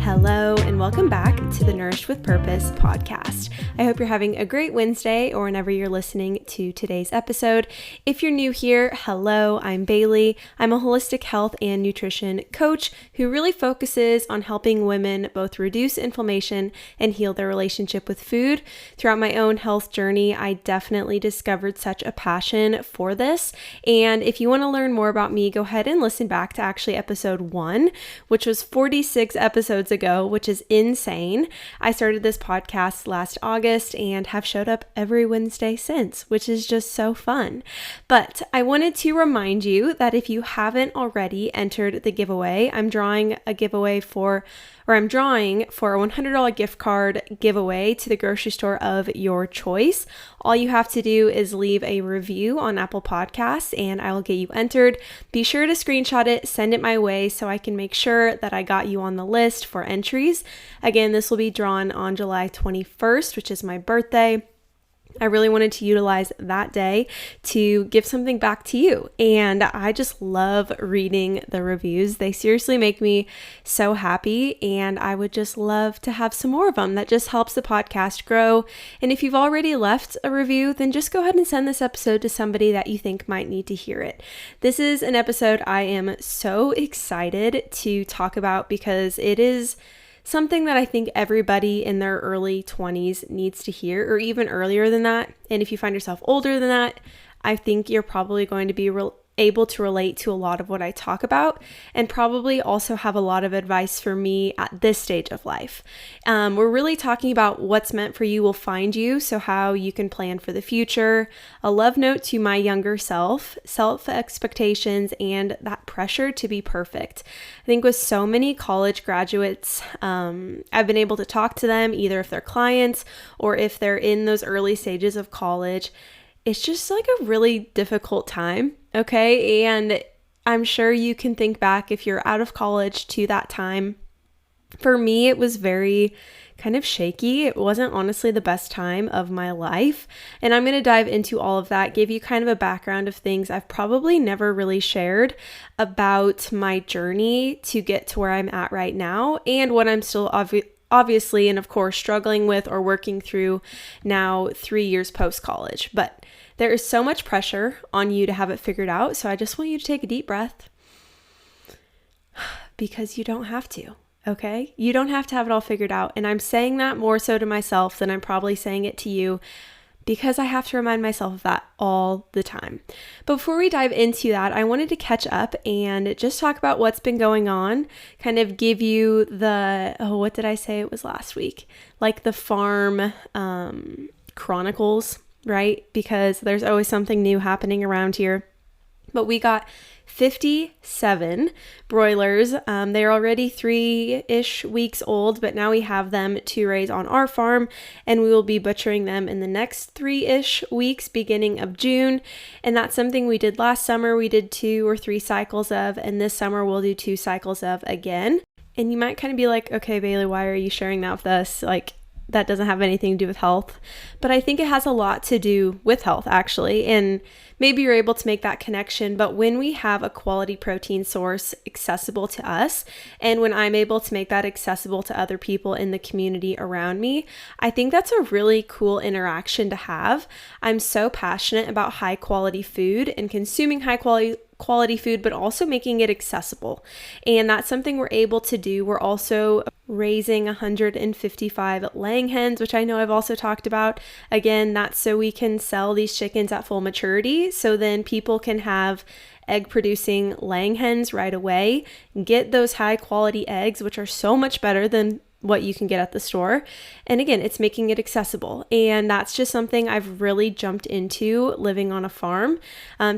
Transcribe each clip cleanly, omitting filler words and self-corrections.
Hello, and welcome back to the Nourish with Purpose podcast. I hope you're having a great Wednesday or whenever you're listening to today's episode. If you're new here, hello, I'm Bailey. I'm a holistic health and nutrition coach who really focuses on helping women both reduce inflammation and heal their relationship with food. Throughout my own health journey, I definitely discovered such a passion for this. And if you want to learn more about me, go ahead and listen back to actually episode 1, which was 46 episodes ago, which is insane. I started this podcast last August and have showed up every Wednesday since, which is just so fun. But I wanted to remind you that if you haven't already entered the giveaway, I'm drawing for a $100 gift card giveaway to the grocery store of your choice. All you have to do is leave a review on Apple Podcasts and I will get you entered. Be sure to screenshot it, send it my way so I can make sure that I got you on the list for entries. Again, this will be drawn on July 21st, which is my birthday. I really wanted to utilize that day to give something back to you. And I just love reading the reviews. They seriously make me so happy. And I would just love to have some more of them. That just helps the podcast grow. And if you've already left a review, then just go ahead and send this episode to somebody that you think might need to hear it. This is an episode I am so excited to talk about because it is something that I think everybody in their early 20s needs to hear, or even earlier than that. And if you find yourself older than that, I think you're probably going to be able to relate to a lot of what I talk about and probably also have a lot of advice for me at this stage of life. We're really talking about what's meant for you will find you, so how you can plan for the future, a love note to my younger self expectations, and that pressure to be perfect. I think with so many college graduates, I've been able to talk to them either if they're clients or if they're in those early stages of college. It's just like a really difficult time, okay? And I'm sure you can think back if you're out of college to that time. For me, it was very kind of shaky. It wasn't honestly the best time of my life. And I'm going to dive into all of that, give you kind of a background of things I've probably never really shared about my journey to get to where I'm at right now and what I'm still obviously and of course struggling with or working through now 3 years post-college. But there is so much pressure on you to have it figured out. So I just want you to take a deep breath because you don't have to, okay? You don't have to have it all figured out. And I'm saying that more so to myself than I'm probably saying it to you because I have to remind myself of that all the time. But before we dive into that, I wanted to catch up and just talk about what's been going on, kind of give you what did I say it was last week? Like the farm chronicles, right? Because there's always something new happening around here. But we got 57 broilers. They're already 3-ish weeks old, but now we have them to raise on our farm, and we will be butchering them in the next 3-ish weeks, beginning of June. And that's something we did last summer. We did 2 or 3 cycles of, and this summer we'll do 2 cycles of again. And you might kind of be like, okay, Bailey, why are you sharing that with us? Like, that doesn't have anything to do with health. But I think it has a lot to do with health, actually. And maybe you're able to make that connection. But when we have a quality protein source accessible to us, and when I'm able to make that accessible to other people in the community around me, I think that's a really cool interaction to have. I'm so passionate about high quality food and consuming high quality food, but also making it accessible. And that's something we're able to do. We're also raising 155 laying hens, which I know I've also talked about. Again, that's so we can sell these chickens at full maturity. So then people can have egg producing laying hens right away, get those high quality eggs, which are so much better than what you can get at the store. And again, it's making it accessible. And that's just something I've really jumped into living on a farm.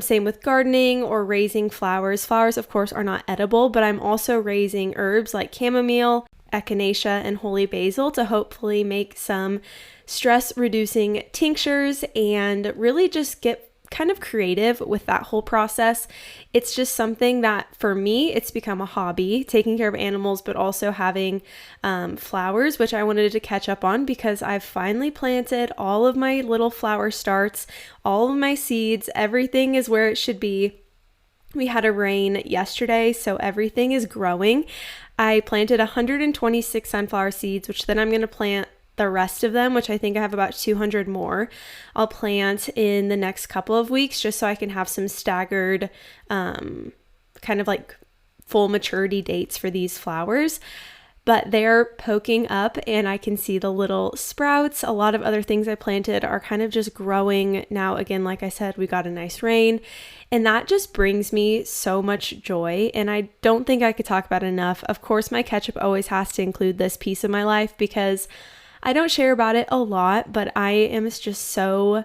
Same with gardening or raising flowers. Flowers, of course, are not edible, but I'm also raising herbs like chamomile, echinacea, and holy basil to hopefully make some stress reducing tinctures and really just get kind of creative with that whole process. It's just something that for me, it's become a hobby, taking care of animals, but also having flowers, which I wanted to catch up on because I've finally planted all of my little flower starts, all of my seeds, everything is where it should be. We had a rain yesterday, so everything is growing. I planted 126 sunflower seeds, which then I'm going to plant the rest of them, which I think I have about 200 more. I'll plant in the next couple of weeks just so I can have some staggered kind of like full maturity dates for these flowers. But they're poking up and I can see the little sprouts. A lot of other things I planted are kind of just growing now. Again, like I said, we got a nice rain and that just brings me so much joy. And I don't think I could talk about it enough. Of course, my ketchup always has to include this piece of my life because I don't share about it a lot, but I am just so,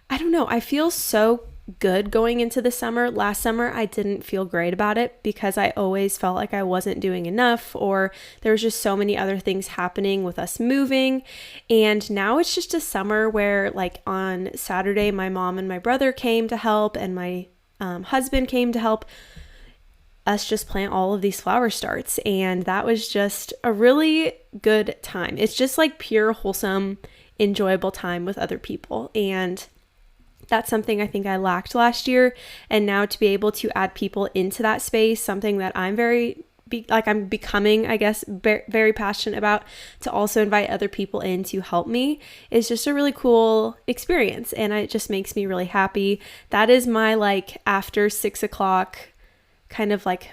I don't know, I feel so good going into the summer. Last summer, I didn't feel great about it because I always felt like I wasn't doing enough or there was just so many other things happening with us moving. And now it's just a summer where like on Saturday, my mom and my brother came to help and my husband came to help us just plant all of these flower starts. And that was just a really good time. It's just like pure, wholesome, enjoyable time with other people. And that's something I think I lacked last year. And now to be able to add people into that space, something that I'm I'm becoming, I guess, very passionate about, to also invite other people in to help me is just a really cool experience. And it just makes me really happy. That is my like after 6 o'clock kind of like,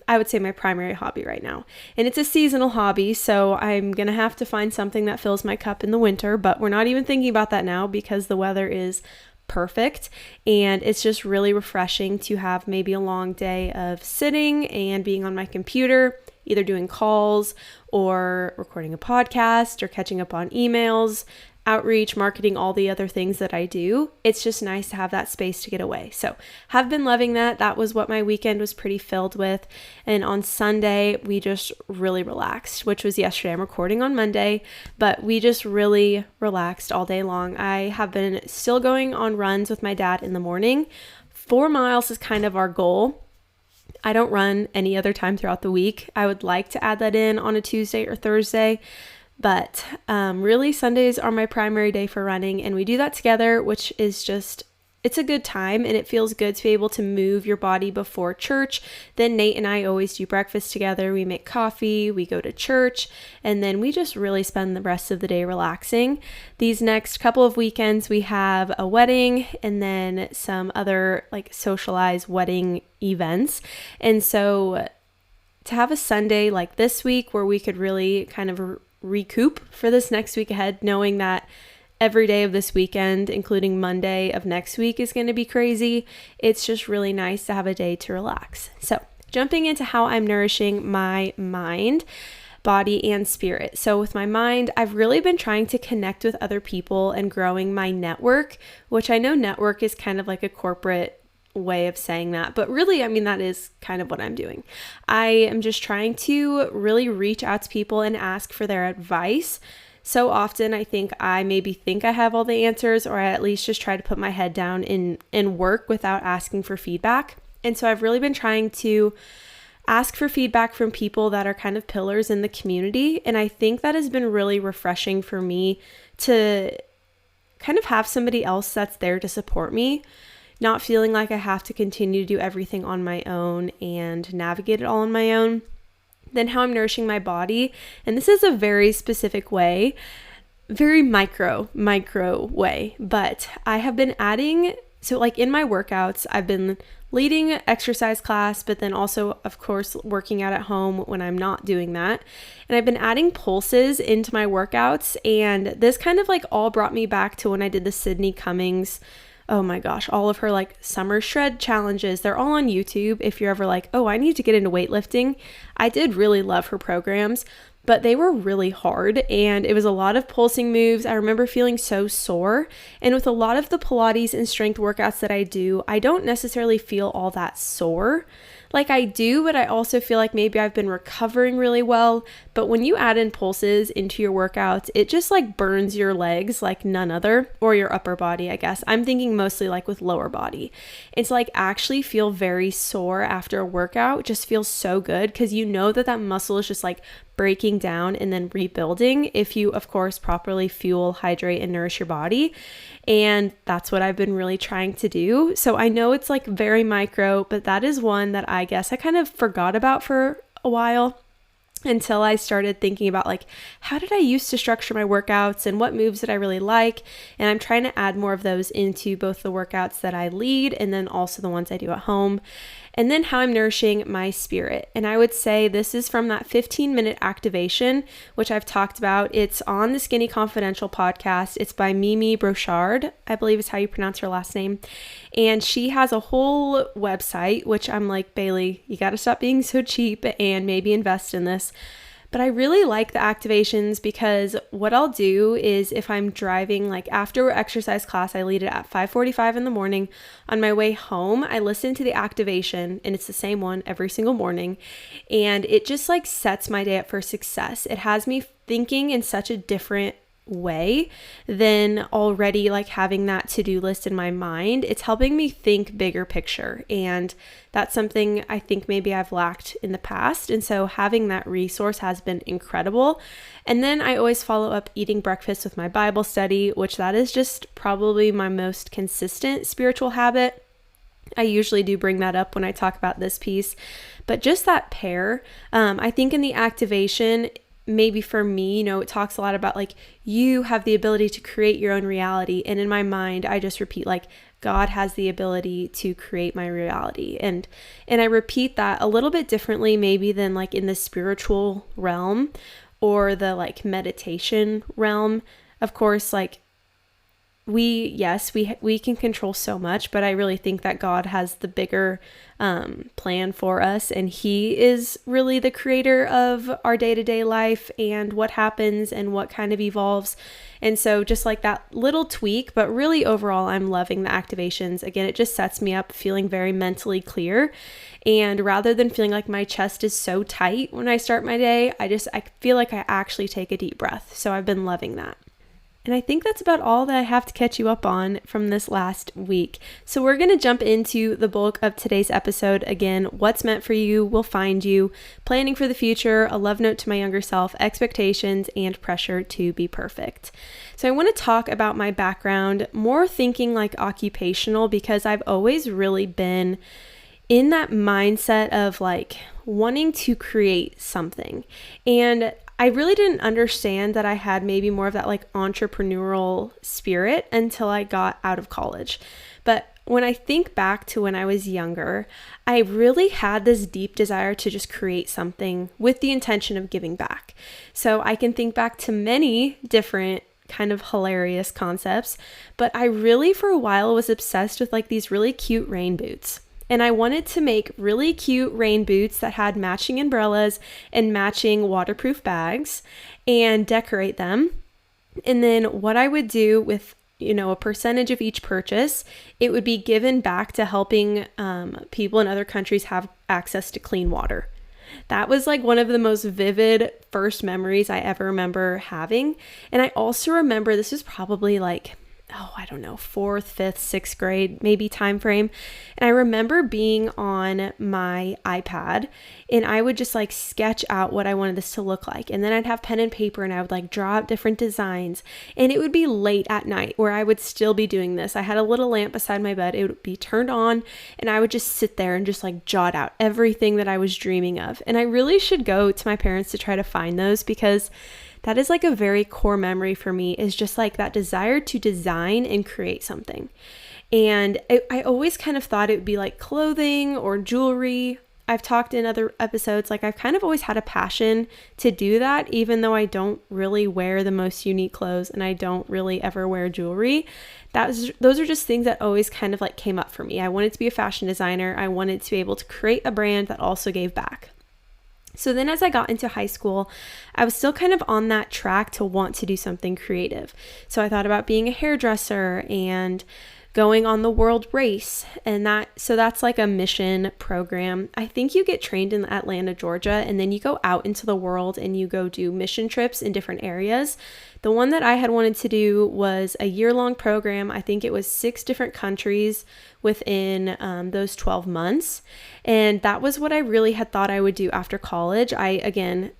I would say my primary hobby right now. And it's a seasonal hobby, so I'm going to have to find something that fills my cup in the winter, but we're not even thinking about that now because the weather is perfect. And it's just really refreshing to have maybe a long day of sitting and being on my computer, either doing calls or recording a podcast or catching up on emails, outreach, marketing, all the other things that I do. It's just nice to have that space to get away. So have been loving that. That was what my weekend was pretty filled with. And on Sunday, we just really relaxed, which was yesterday. I'm recording on Monday, but we just really relaxed all day long. I have been still going on runs with my dad in the morning. 4 miles is kind of our goal. I don't run any other time throughout the week. I would like to add that in on a Tuesday or Thursday. But really Sundays are my primary day for running and we do that together, which is just, it's a good time and it feels good to be able to move your body before church. Then Nate and I always do breakfast together. We make coffee, we go to church, and then we just really spend the rest of the day relaxing. These next couple of weekends, we have a wedding and then some other like socialized wedding events. And so to have a Sunday like this week where we could really kind of recoup for this next week ahead, knowing that every day of this weekend, including Monday of next week, is going to be crazy. It's just really nice to have a day to relax. So jumping into how I'm nourishing my mind, body, and spirit. So with my mind, I've really been trying to connect with other people and growing my network, which I know network is kind of like a corporate way of saying that, but really, I mean, that is kind of what I'm doing. I am just trying to really reach out to people and ask for their advice. So often I think I maybe think I have all the answers, or I at least just try to put my head down and work without asking for feedback. And so I've really been trying to ask for feedback from people that are kind of pillars in the community. And I think that has been really refreshing for me to kind of have somebody else that's there to support me, not feeling like I have to continue to do everything on my own and navigate it all on my own. Then how I'm nourishing my body. And this is a very specific way, very micro way, but I have been adding, so like in my workouts, I've been leading exercise class, but then also, of course, working out at home when I'm not doing that. And I've been adding pulses into my workouts. And this kind of like all brought me back to when I did the Sydney Cummings, oh my gosh, all of her like summer shred challenges. They're all on YouTube. If you're ever like, oh, I need to get into weightlifting. I did really love her programs, but they were really hard and it was a lot of pulsing moves. I remember feeling so sore. And with a lot of the Pilates and strength workouts that I do, I don't necessarily feel all that sore. Like I do, but I also feel like maybe I've been recovering really well. But when you add in pulses into your workouts, it just like burns your legs like none other, or your upper body, I guess. I'm thinking mostly like with lower body. It's like actually feel very sore after a workout just feels so good because you know that muscle is just like breaking down and then rebuilding if you, of course, properly fuel, hydrate, and nourish your body. And that's what I've been really trying to do. So I know it's like very micro, but that is one that I guess I kind of forgot about for a while until I started thinking about like, how did I used to structure my workouts and what moves did I really like? And I'm trying to add more of those into both the workouts that I lead and then also the ones I do at home. And then how I'm nourishing my spirit. And I would say this is from that 15-minute activation, which I've talked about. It's on the Skinny Confidential podcast. It's by Mimi Brochard, I believe is how you pronounce her last name. And she has a whole website, which I'm like, Bailey, you got to stop being so cheap and maybe invest in this. But I really like the activations because what I'll do is if I'm driving, like after exercise class, I lead it at 5:45 in the morning. On my way home, I listen to the activation, and it's the same one every single morning. And it just like sets my day up for success. It has me thinking in such a different way than already like having that to-do list in my mind. It's helping me think bigger picture, and that's something I think maybe I've lacked in the past, and so having that resource has been incredible. And then I always follow up eating breakfast with my Bible study, which that is just probably my most consistent spiritual habit. I usually do bring that up when I talk about this piece, but just that pair, I think in the activation, maybe for me, it talks a lot about like you have the ability to create your own reality. And in my mind, I just repeat like God has the ability to create my reality. And I repeat that a little bit differently maybe than like in the spiritual realm or the like meditation realm. Of course, like we can control so much, but I really think that God has the bigger plan for us, and He is really the creator of our day-to-day life and what happens and what kind of evolves. And so just like that little tweak, but really overall, I'm loving the activations. Again, it just sets me up feeling very mentally clear. And rather than feeling like my chest is so tight when I start my day, I feel like I actually take a deep breath. So I've been loving that. And I think that's about all that I have to catch you up on from this last week. So we're going to jump into the bulk of today's episode. Again, what's meant for you will find you, planning for the future, a love note to my younger self, expectations, and pressure to be perfect. So I want to talk about my background, more thinking like occupational, because I've always really been in that mindset of like wanting to create something. And I really didn't understand that I had maybe more of that like entrepreneurial spirit until I got out of college. But when I think back to when I was younger, I really had this deep desire to just create something with the intention of giving back. So I can think back to many different kind of hilarious concepts, but I really for a while was obsessed with like these really cute rain boots. And I wanted to make really cute rain boots that had matching umbrellas and matching waterproof bags and decorate them. And then what I would do with, a percentage of each purchase, it would be given back to helping people in other countries have access to clean water. That was like one of the most vivid first memories I ever remember having. And I also remember this was probably like, I don't know, 4th, 5th, 6th grade, maybe time frame. And I remember being on my iPad and I would just like sketch out what I wanted this to look like. And then I'd have pen and paper and I would like draw out different designs. And it would be late at night where I would still be doing this. I had a little lamp beside my bed. It would be turned on and I would just sit there and just like jot out everything that I was dreaming of. And I really should go to my parents to try to find those, because that is like a very core memory for me, is just like that desire to design and create something. And I always kind of thought it would be like clothing or jewelry. I've talked in other episodes, like I've kind of always had a passion to do that, even though I don't really wear the most unique clothes and I don't really ever wear jewelry. Those are just things that always kind of like came up for me. I wanted to be a fashion designer. I wanted to be able to create a brand that also gave back. So then as I got into high school, I was still kind of on that track to want to do something creative. So I thought about being a hairdresser and going on the world race. And that's like a mission program. I think you get trained in Atlanta, Georgia, and then you go out into the world and you go do mission trips in different areas. The one that I had wanted to do was a year-long program. I think it was 6 different countries within those 12 months. And that was what I really had thought I would do after college.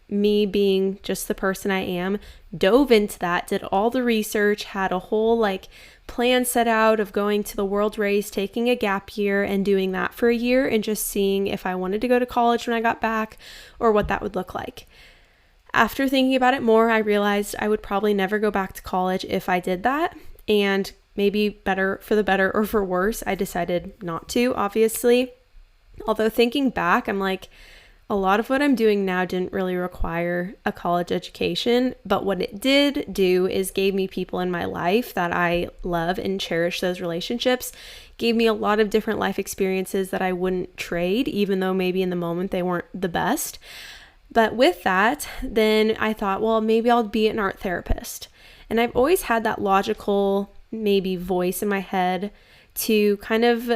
Me being just the person I am, dove into that, did all the research, had a whole plan set out of going to the world race, taking a gap year and doing that for a year and just seeing if I wanted to go to college when I got back or what that would look like. After thinking about it more, I realized I would probably never go back to college if I did that. And maybe for the better or for worse, I decided not to, obviously. Although thinking back, I'm like, a lot of what I'm doing now didn't really require a college education, but what it did do is gave me people in my life that I love and cherish those relationships, gave me a lot of different life experiences that I wouldn't trade, even though maybe in the moment they weren't the best. But with that, then I thought, well, maybe I'll be an art therapist. And I've always had that logical, maybe voice in my head to kind of,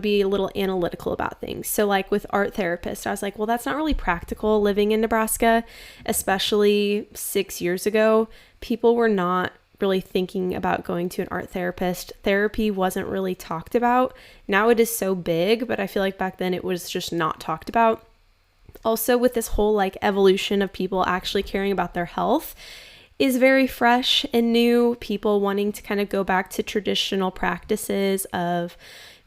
be a little analytical about things. So with art therapist, I was like, well, that's not really practical living in Nebraska, especially 6 years ago. People were not really thinking about going to an art therapist. Therapy wasn't really talked about. Now it is so big, but I feel like back then it was just not talked about. Also, with this whole evolution of people actually caring about their health is very fresh and new. People wanting to kind of go back to traditional practices of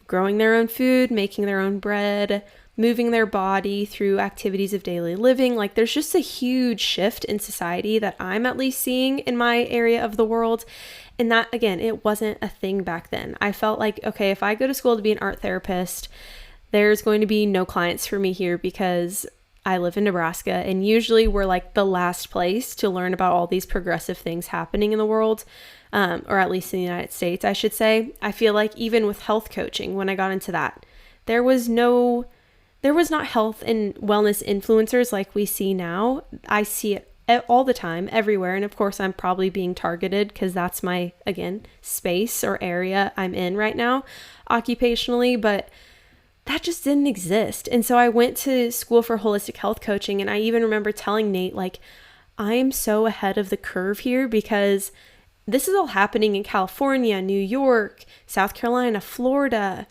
growing their own food, making their own bread, moving their body through activities of daily living. There's just a huge shift in society that I'm at least seeing in my area of the world. And that, again, it wasn't a thing back then. I felt like, okay, if I go to school to be an art therapist, there's going to be no clients for me here because I live in Nebraska, and usually we're the last place to learn about all these progressive things happening in the world, or at least in the United States, I should say. I feel like even with health coaching, when I got into that, there was not health and wellness influencers like we see now. I see it all the time, everywhere. And of course, I'm probably being targeted because that's my, again, space or area I'm in right now, occupationally, but that just didn't exist. And so I went to school for holistic health coaching. And I even remember telling Nate, I'm so ahead of the curve here because this is all happening in California, New York, South Carolina, Florida,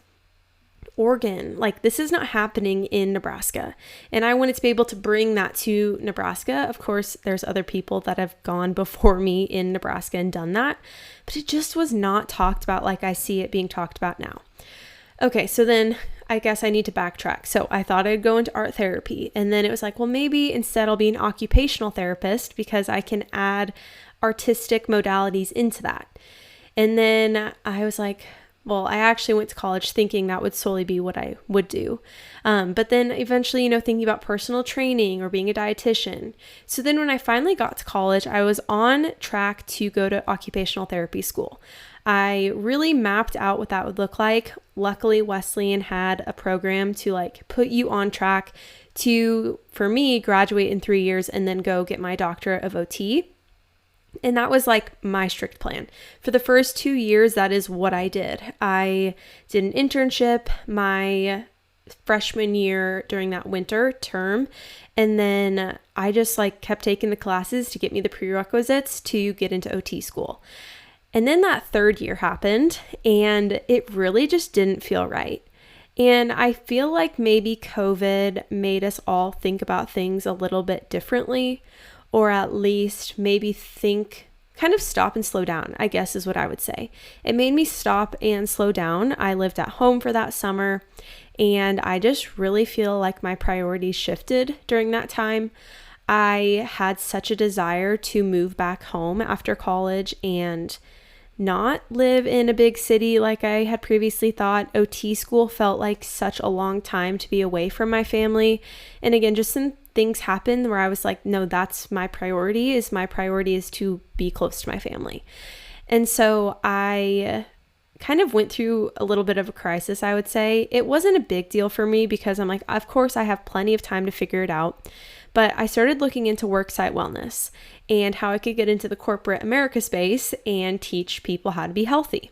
Oregon. This is not happening in Nebraska. And I wanted to be able to bring that to Nebraska. Of course, there's other people that have gone before me in Nebraska and done that, but it just was not talked about like I see it being talked about now. Okay, so then I guess I need to backtrack. So I thought I'd go into art therapy, and then it was well, maybe instead I'll be an occupational therapist because I can add artistic modalities into that. And then I was well, I actually went to college thinking that would solely be what I would do. But then eventually, thinking about personal training or being a dietitian. So then when I finally got to college, I was on track to go to occupational therapy school. I really mapped out what that would look like. Luckily, Wesleyan had a program to put you on track to, for me, graduate in 3 years and then go get my doctorate of OT. And that was my strict plan. For the first 2 years, that is what I did. I did an internship my freshman year during that winter term. And then I just kept taking the classes to get me the prerequisites to get into OT school. And then that third year happened and it really just didn't feel right. And I feel like maybe COVID made us all think about things a little bit differently, or at least maybe kind of stop and slow down, I guess is what I would say. It made me stop and slow down. I lived at home for that summer, and I just really feel like my priorities shifted during that time. I had such a desire to move back home after college and not live in a big city like I had previously thought. OT school felt like such a long time to be away from my family. And again, just some things happened where I was no, that's my priority is to be close to my family. And so I kind of went through a little bit of a crisis, I would say. It wasn't a big deal for me because I'm of course I have plenty of time to figure it out. But I started looking into worksite wellness and how I could get into the corporate America space and teach people how to be healthy.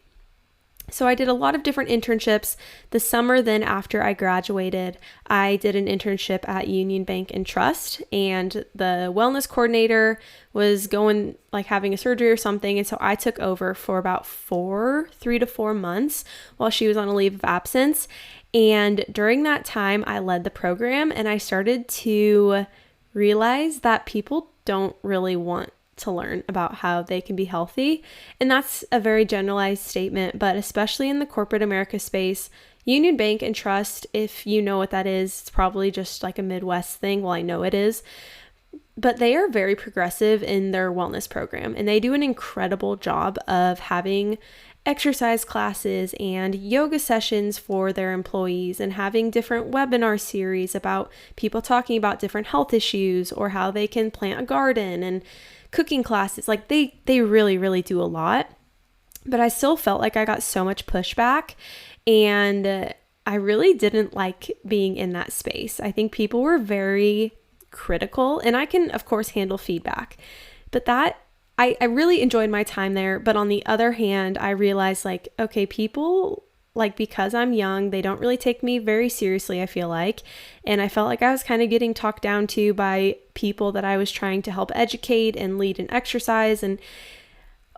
So I did a lot of different internships. The summer then after I graduated, I did an internship at Union Bank and Trust, and the wellness coordinator was going having a surgery or something. And so I took over for about 3 to 4 months while she was on a leave of absence. And during that time, I led the program, and I started to realize that people don't really want to learn about how they can be healthy. And that's a very generalized statement, but especially in the corporate America space, Union Bank and Trust, if you know what that is, it's probably just like a Midwest thing. Well, I know it is, but they are very progressive in their wellness program, and they do an incredible job of having exercise classes and yoga sessions for their employees, and having different webinar series about people talking about different health issues or how they can plant a garden, and cooking classes. They really, really do a lot. But I still felt like I got so much pushback, and I really didn't like being in that space. I think people were very critical, and I can, of course, handle feedback. But I really enjoyed my time there. But on the other hand, I realized okay, people, because I'm young, they don't really take me very seriously, I feel like. And I felt like I was kind of getting talked down to by people that I was trying to help educate and lead in exercise. And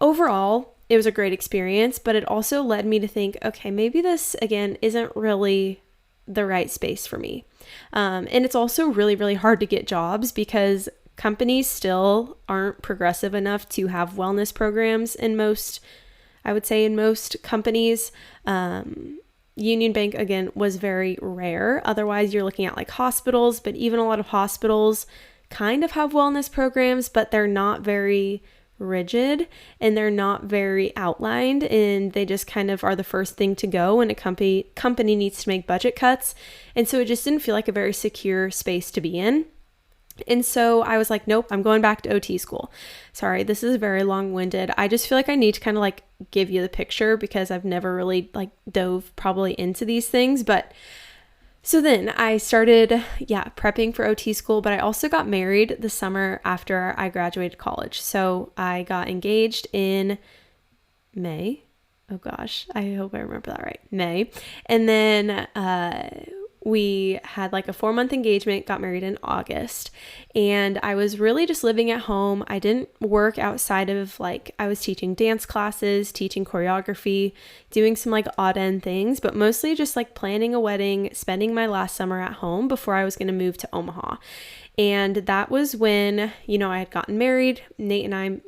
overall, it was a great experience, but it also led me to think, okay, maybe this, again, isn't really the right space for me. And it's also really, really hard to get jobs because companies still aren't progressive enough to have wellness programs in most companies. Union Bank, again, was very rare. Otherwise, you're looking at hospitals, but even a lot of hospitals kind of have wellness programs, but they're not very rigid and they're not very outlined, and they just kind of are the first thing to go when a company needs to make budget cuts. And so it just didn't feel like a very secure space to be in. And so I was like, nope, I'm going back to OT school. Sorry, this is very long-winded. I just feel like I need to kind of give you the picture because I've never really dove probably into these things. But so then I started, prepping for OT school, but I also got married the summer after I graduated college. So I got engaged in May. Oh gosh, I hope I remember that right. May. And then, we had a 4-month engagement, got married in August, and I was really just living at home. I didn't work outside of I was teaching dance classes, teaching choreography, doing some odd end things, but mostly just planning a wedding, spending my last summer at home before I was going to move to Omaha. And that was when, I had gotten married. Nate and I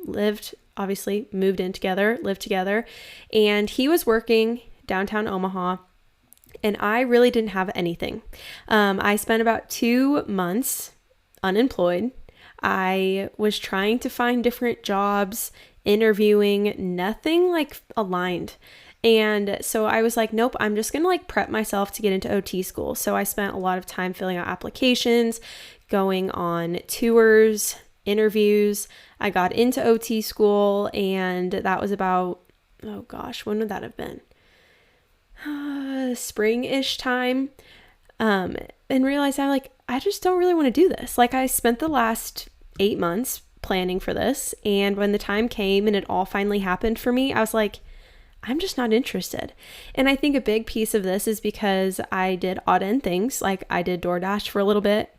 moved in together, lived together, and he was working downtown Omaha. And I really didn't have anything. I spent about 2 months unemployed. I was trying to find different jobs, interviewing, nothing aligned. And so I was like, nope, I'm just going to prep myself to get into OT school. So I spent a lot of time filling out applications, going on tours, interviews. I got into OT school, and that was about, oh gosh, when would that have been? Spring-ish time, and realized I just don't really want to do this. I spent the last 8 months planning for this, and when the time came and it all finally happened for me, I was like, I'm just not interested. And I think a big piece of this is because I did odd end things. I did DoorDash for a little bit.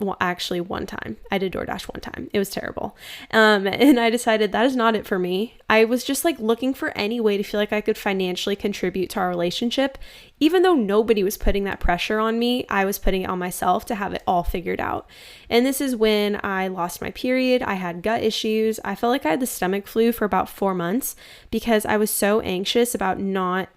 Well, actually one time. I did DoorDash one time. It was terrible. And I decided that is not it for me. I was just looking for any way to feel like I could financially contribute to our relationship. Even though nobody was putting that pressure on me, I was putting it on myself to have it all figured out. And this is when I lost my period. I had gut issues. I felt like I had the stomach flu for about 4 months because I was so anxious about not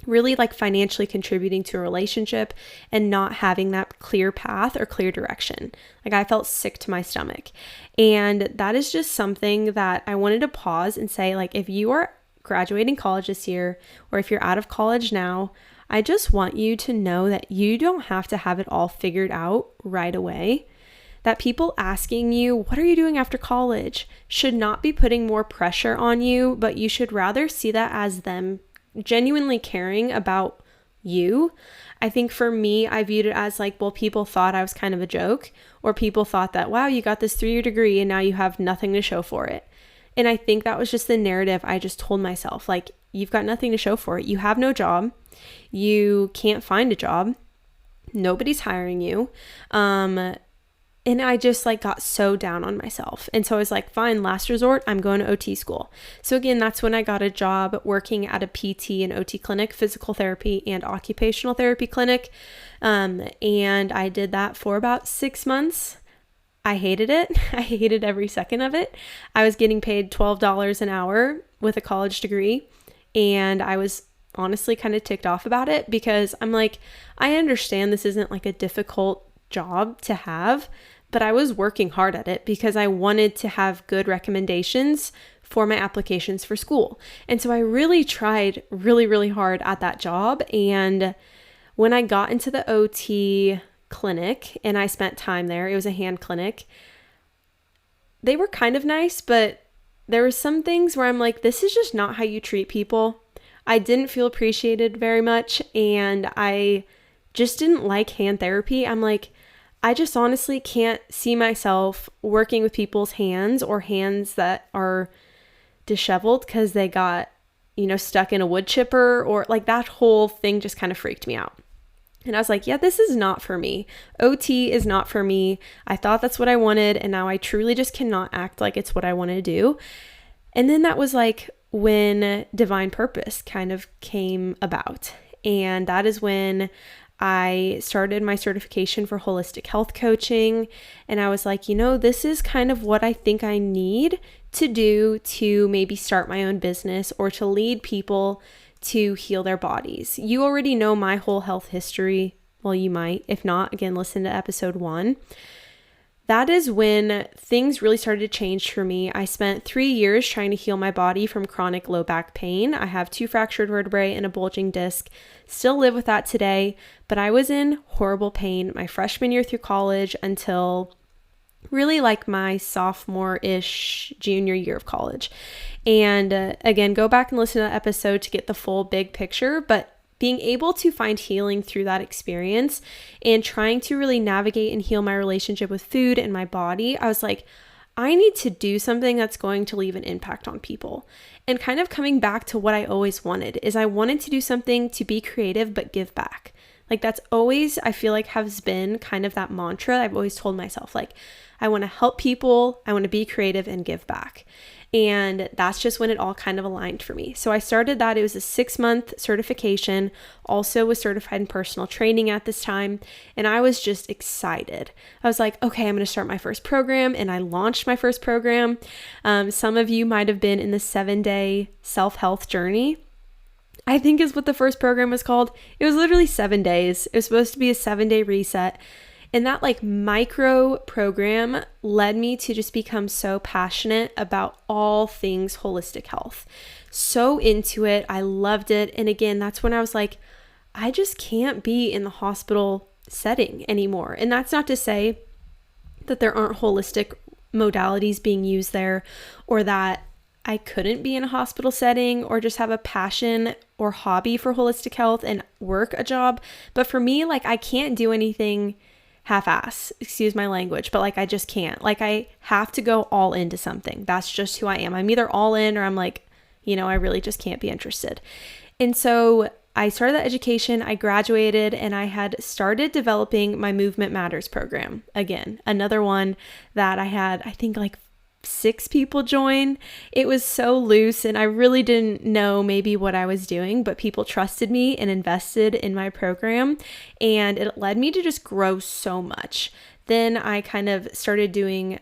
really financially contributing to a relationship and not having that clear path or clear direction. I felt sick to my stomach. And that is just something that I wanted to pause and say, if you are graduating college this year, or if you're out of college now, I just want you to know that you don't have to have it all figured out right away. That people asking you, what are you doing after college, should not be putting more pressure on you, but you should rather see that as them genuinely caring about you. I think for me, I viewed it as people thought I was kind of a joke, or people thought that, wow, you got this 3-year degree and now you have nothing to show for it. And I think that was just the narrative I just told myself. you've got nothing to show for it. You have no job. You can't find a job. Nobody's hiring you. And I just like got so down on myself. And so I was like, fine, last resort, I'm going to OT school. So again, that's when I got a job working at a PT and OT clinic, physical therapy and occupational therapy clinic. And I did that for about 6 months. I hated it. I hated every second of it. I was getting paid $12 an hour with a college degree. And I was honestly kind of ticked off about it because I'm like, I understand this isn't like a difficult job to have, but I was working hard at it because I wanted to have good recommendations for my applications for school. And so I really tried really, really hard at that job. And when I got into the OT clinic and I spent time there, it was a hand clinic. They were kind of nice, but there were some things where I'm like, this is just not how you treat people. I didn't feel appreciated very much. And I just didn't like hand therapy. I'm like, I just honestly can't see myself working with people's hands or hands that are disheveled because they got, stuck in a wood chipper, or like that whole thing just kind of freaked me out. And I was like, yeah, this is not for me. OT is not for me. I thought that's what I wanted. And now I truly just cannot act like it's what I want to do. And then that was like when Divine Purpose kind of came about. And that is when I started my certification for holistic health coaching. And I was like, this is kind of what I think I need to do to maybe start my own business or to lead people to heal their bodies. You already know my whole health history. Well, you might. If not, again, listen to episode 1. That is when things really started to change for me. I spent 3 years trying to heal my body from chronic low back pain. I have 2 fractured vertebrae and a bulging disc. Still live with that today, but I was in horrible pain my freshman year through college until really like my sophomore-ish junior year of college. And again, go back and listen to that episode to get the full big picture, but being able to find healing through that experience and trying to really navigate and heal my relationship with food and my body, I was like, I need to do something that's going to leave an impact on people. And kind of coming back to what I always wanted is I wanted to do something to be creative but give back. Like that's always, I feel like, has been kind of that mantra I've always told myself, like, I want to help people, I want to be creative and give back. And that's just when it all kind of aligned for me. So I started that. It was a 6-month certification, also was certified in personal training at this time. And I was just excited. I was like, okay, I'm going to start my first program. And I launched my first program. Some of you might have been in the 7-day self-health journey, I think is what the first program was called. It was literally 7 days. It was supposed to be a 7-day reset. And that like micro program led me to just become so passionate about all things holistic health. So into it. I loved it. And again, that's when I was like, I just can't be in the hospital setting anymore. And that's not to say that there aren't holistic modalities being used there, or that I couldn't be in a hospital setting or just have a passion or hobby for holistic health and work a job. But for me, like I can't do anything half-ass, excuse my language, but like I just can't. Like I have to go all into something. That's just who I am. I'm either all in or I'm like, I really just can't be interested. And so I started that education, I graduated, and I had started developing my Movement Matters program. Again, another one that I had, I think like 6 people join. It was so loose and I really didn't know maybe what I was doing, but people trusted me and invested in my program, and it led me to just grow so much. Then I kind of started doing,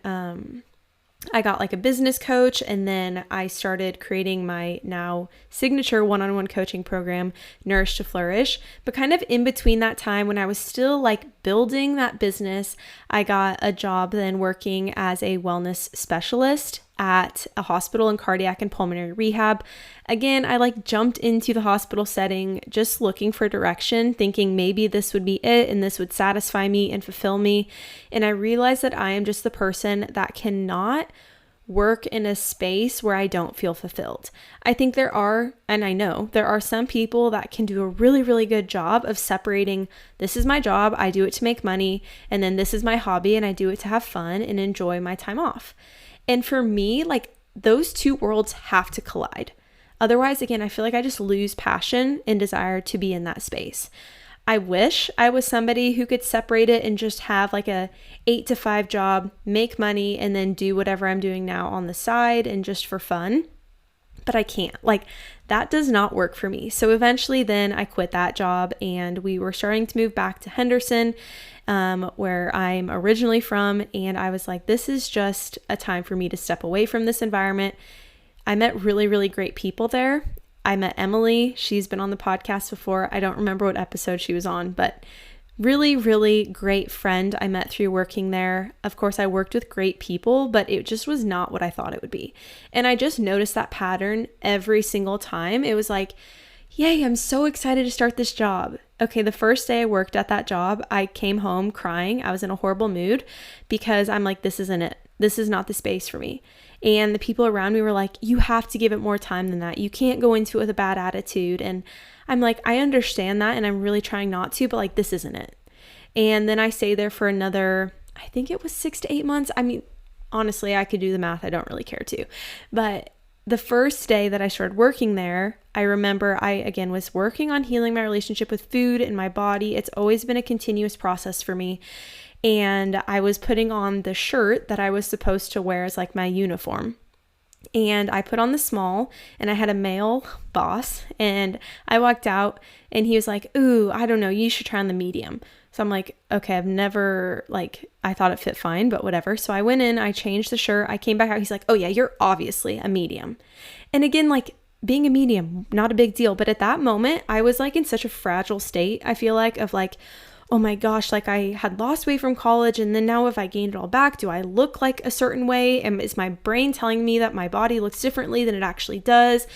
I got like a business coach, and then I started creating my now signature one-on-one coaching program, Nourish to Flourish. But kind of in between that time when I was still like building that business, I got a job then working as a wellness specialist at a hospital in cardiac and pulmonary rehab. Again, I like jumped into the hospital setting just looking for direction, thinking maybe this would be it and this would satisfy me and fulfill me. And I realized that I am just the person that cannot work in a space where I don't feel fulfilled. I think there are, and I know there are some people that can do a really, really good job of separating, this is my job, I do it to make money, and then this is my hobby and I do it to have fun and enjoy my time off. And for me, like those two worlds have to collide. Otherwise, again, I feel like I just lose passion and desire to be in that space. I wish I was somebody who could separate it and just have like a 8 to 5 job, make money, and then do whatever I'm doing now on the side and just for fun. But I can't. Like, that does not work for me. So eventually then I quit that job, and we were starting to move back to Henderson, where I'm originally from. And I was like, this is just a time for me to step away from this environment. I met really, really great people there. I met Emily. She's been on the podcast before. I don't remember what episode she was on, but really, really great friend I met through working there. Of course, I worked with great people, but it just was not what I thought it would be. And I just noticed that pattern every single time. It was like, yay, I'm so excited to start this job. Okay, the first day I worked at that job, I came home crying. I was in a horrible mood because I'm like, this isn't it. This is not the space for me. And the people around me were like, you have to give it more time than that. You can't go into it with a bad attitude. And I'm like, I understand that, and I'm really trying not to, but like, this isn't it. And then I stayed there for another, I think it was 6 to 8 months. I mean, honestly, I could do the math. I don't really care to. But the first day that I started working there, I remember I, again, was working on healing my relationship with food and my body. It's always been a continuous process for me. And I was putting on the shirt that I was supposed to wear as like my uniform. And I put on the small, and I had a male boss, and I walked out and he was like, ooh, I don't know, you should try on the medium. So I'm like, okay, I thought it fit fine, but whatever. So I went in, I changed the shirt, I came back out. He's like, oh yeah, you're obviously a medium. And again, like, being a medium, not a big deal. But at that moment, I was like in such a fragile state, I feel like, of like, oh my gosh, like I had lost weight from college, and then now if I gained it all back, do I look like a certain way? And is my brain telling me that my body looks differently than it actually does?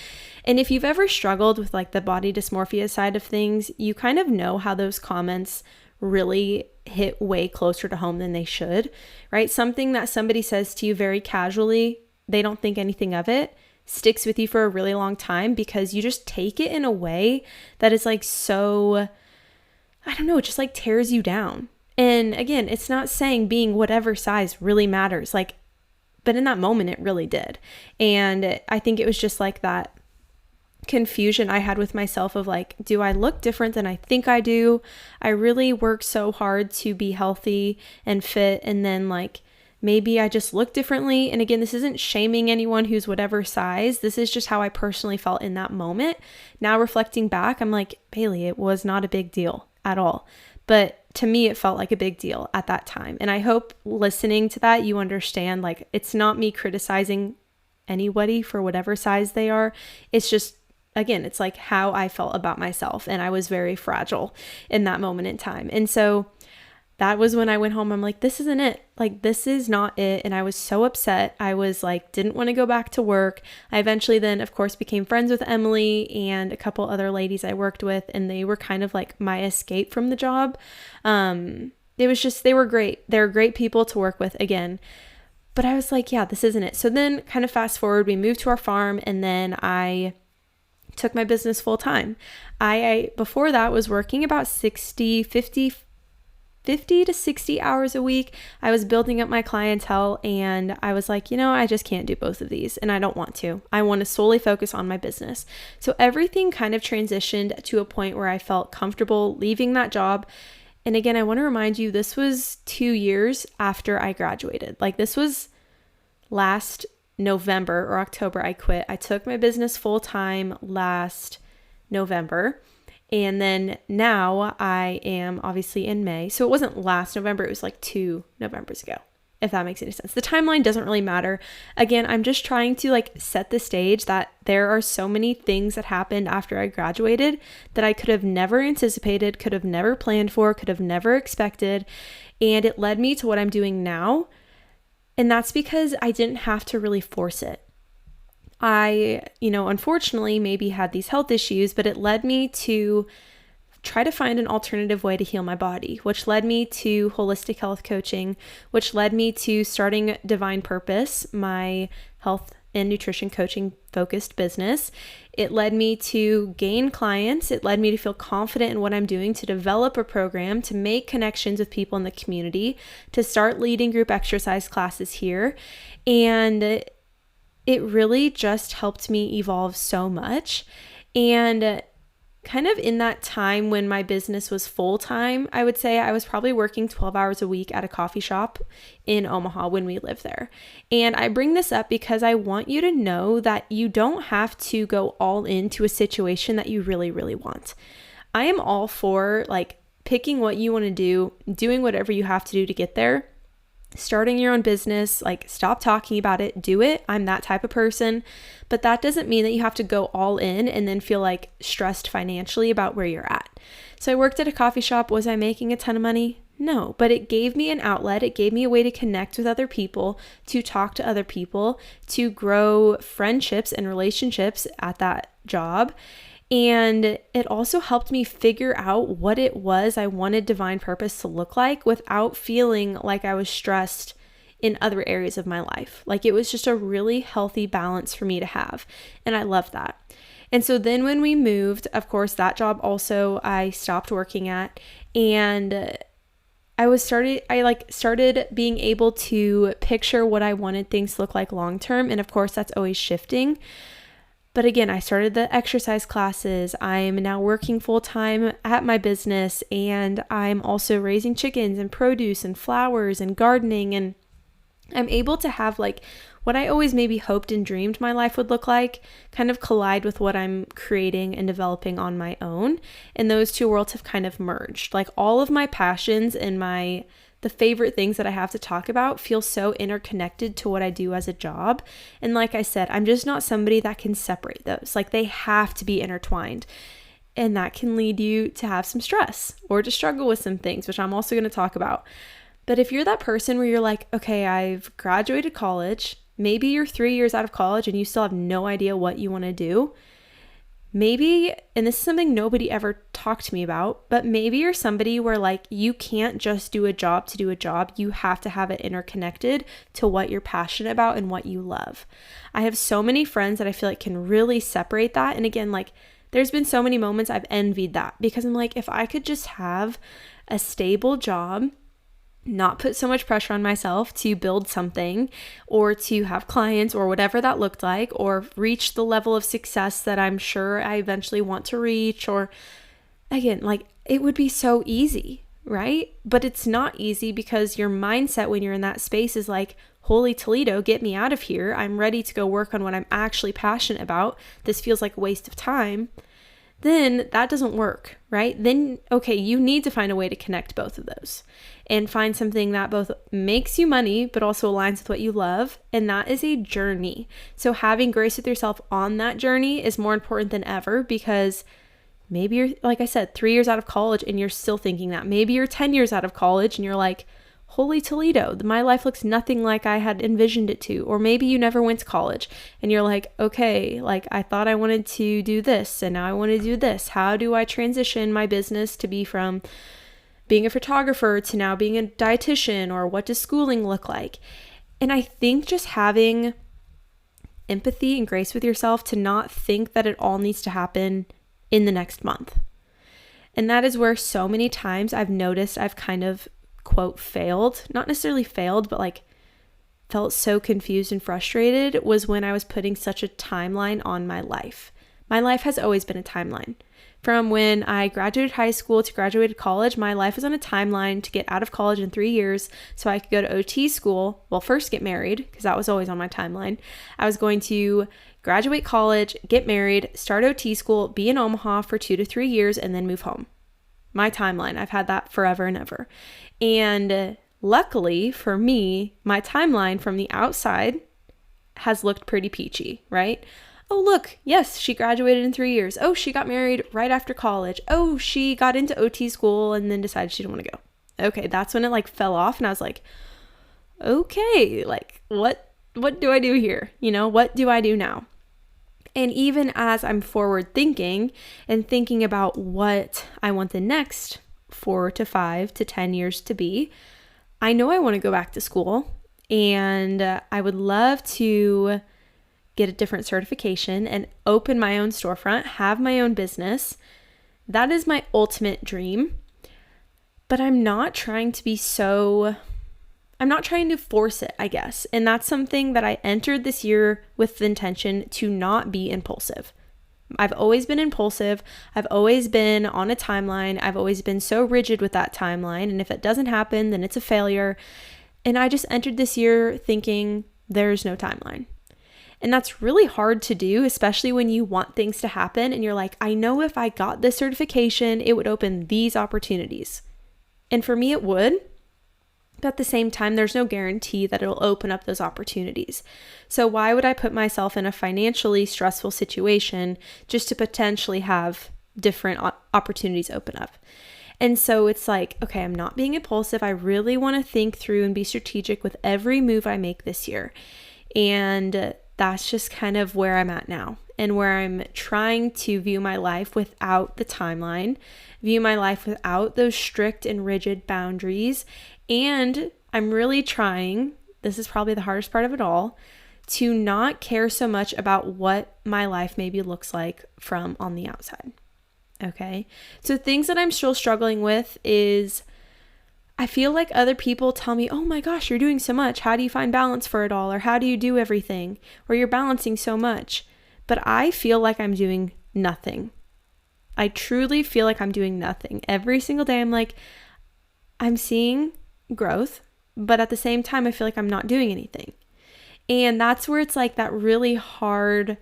And if you've ever struggled with like the body dysmorphia side of things, you kind of know how those comments really hit way closer to home than they should, right? Something that somebody says to you very casually, they don't think anything of it, sticks with you for a really long time because you just take it in a way that is like so, I don't know, it just like tears you down. And again, it's not saying being whatever size really matters, like, but in that moment it really did. And I think it was just like that confusion I had with myself of like, do I look different than I think I do? I really work so hard to be healthy and fit, and then like, maybe I just look differently. And again, this isn't shaming anyone who's whatever size. This is just how I personally felt in that moment. Now reflecting back, I'm like, Bailey, it was not a big deal at all. But to me, it felt like a big deal at that time. And I hope listening to that, you understand, like, it's not me criticizing anybody for whatever size they are. It's just, again, it's like how I felt about myself. And I was very fragile in that moment in time. And so that was when I went home. I'm like, this isn't it. Like, this is not it. And I was so upset. I was like, didn't want to go back to work. I eventually then, of course, became friends with Emily and a couple other ladies I worked with, and they were kind of like my escape from the job. It was just, they were great. They were great people to work with again. But I was like, yeah, this isn't it. So then kind of fast forward, we moved to our farm, and then I took my business full time. I before that was working about 50 to 60 hours a week. I was building up my clientele, and I was like, I just can't do both of these, and I don't want to. I want to solely focus on my business. So everything kind of transitioned to a point where I felt comfortable leaving that job. And again, I want to remind you, this was 2 years after I graduated. Like, this was last November or October I quit. I took my business full time last November. And then now I am obviously in May. So it wasn't last November, it was like 2 Novembers ago, if that makes any sense. The timeline doesn't really matter. Again, I'm just trying to like set the stage that there are so many things that happened after I graduated that I could have never anticipated, could have never planned for, could have never expected. And it led me to what I'm doing now. And that's because I didn't have to really force it. I, unfortunately maybe had these health issues, but it led me to try to find an alternative way to heal my body, which led me to holistic health coaching, which led me to starting Divine Purpose, my health and nutrition coaching focused business. It led me to gain clients. It led me to feel confident in what I'm doing, to develop a program, to make connections with people in the community, to start leading group exercise classes here. And it really just helped me evolve so much. And kind of in that time when my business was full-time, I would say I was probably working 12 hours a week at a coffee shop in Omaha when we lived there. And I bring this up because I want you to know that you don't have to go all into a situation that you really, really want. I am all for picking what you want to do, doing whatever you have to do to get there. Starting your own business, stop talking about it, do it. I'm that type of person, but that doesn't mean that you have to go all in and then feel stressed financially about where you're at. So I worked at a coffee shop. Was I making a ton of money? No, but it gave me an outlet. It gave me a way to connect with other people, to talk to other people, to grow friendships and relationships at that job. And it also helped me figure out what it was I wanted divine purpose to look like without feeling like I was stressed in other areas of my life. It was just a really healthy balance for me to have. And I love that. And so then when we moved, of course, that job also I stopped working at, and I started being able to picture what I wanted things to look like long term. And of course, that's always shifting. But again, I started the exercise classes. I'm now working full-time at my business, and I'm also raising chickens and produce and flowers and gardening. And I'm able to have what I always maybe hoped and dreamed my life would look like kind of collide with what I'm creating and developing on my own. And those two worlds have kind of merged. All of my passions and the favorite things that I have to talk about feel so interconnected to what I do as a job. And like I said, I'm just not somebody that can separate those. They have to be intertwined. And that can lead you to have some stress or to struggle with some things, which I'm also going to talk about. But if you're that person where you're okay, I've graduated college, maybe you're 3 years out of college and you still have no idea what you want to do. Maybe, and this is something nobody ever talked to me about, but maybe you're somebody where you can't just do a job to do a job. You have to have it interconnected to what you're passionate about and what you love. I have so many friends that I feel can really separate that. And again, there's been so many moments I've envied that because I'm if I could just have a stable job, not put so much pressure on myself to build something or to have clients or whatever that looked like, or reach the level of success that I'm sure I eventually want to reach, or again, it would be so easy, right? But it's not easy because your mindset when you're in that space is holy Toledo, get me out of here. I'm ready to go work on what I'm actually passionate about. This feels like a waste of time. Then that doesn't work, right? Then, okay, you need to find a way to connect both of those and find something that both makes you money, but also aligns with what you love. And that is a journey. So having grace with yourself on that journey is more important than ever, because maybe you're, like I said, 3 years out of college and you're still thinking that. Maybe you're 10 years out of college and you're holy Toledo, my life looks nothing like I had envisioned it to. Or maybe you never went to college and you're okay, I thought I wanted to do this and now I want to do this. How do I transition my business to be from being a photographer to now being a dietitian, or what does schooling look like? And I think just having empathy and grace with yourself to not think that it all needs to happen in the next month. And that is where so many times I've noticed I've kind of quote failed, not necessarily failed, but felt so confused and frustrated, was when I was putting such a timeline on my life. My life has always been a timeline. From when I graduated high school to graduated college, my life was on a timeline to get out of college in 3 years so I could go to OT school. Well, first get married, because that was always on my timeline. I was going to graduate college, get married, start OT school, be in Omaha for 2 to 3 years, and then move home. My timeline. I've had that forever and ever. And luckily for me, my timeline from the outside has looked pretty peachy, right? Oh, look, yes, she graduated in 3 years. Oh, she got married right after college. Oh, she got into OT school and then decided she didn't want to go. Okay, that's when it fell off, and I was okay, what do I do here? What do I do now? And even as I'm forward thinking and thinking about what I want the next 4 to 5 to 10 years to be, I know I want to go back to school, and I would love to get a different certification and open my own storefront, have my own business. That is my ultimate dream. But I'm not trying to be so I'm not trying to force it, I guess. And that's something that I entered this year with the intention to not be impulsive. I've always been impulsive. I've always been on a timeline. I've always been so rigid with that timeline. And if it doesn't happen, then it's a failure. And I just entered this year thinking there's no timeline. And that's really hard to do, especially when you want things to happen and you're like, I know if I got this certification, it would open these opportunities. And for me, it would. But at the same time, there's no guarantee that it'll open up those opportunities. So why would I put myself in a financially stressful situation just to potentially have different opportunities open up? And so it's like, okay, I'm not being impulsive. I really want to think through and be strategic with every move I make this year. And that's just kind of where I'm at now, and where I'm trying to view my life without the timeline, view my life without those strict and rigid boundaries. And I'm really trying, this is probably the hardest part of it all, to not care so much about what my life maybe looks like from on the outside. Okay. So things that I'm still struggling with is I feel like other people tell me, oh my gosh, you're doing so much. How do you find balance for it all? Or how do you do everything? Or you're balancing so much. But I feel like I'm doing nothing. I truly feel like I'm doing nothing. Every single day I'm like, I'm seeing growth, but at the same time, I feel like I'm not doing anything. And that's where it's like that really hard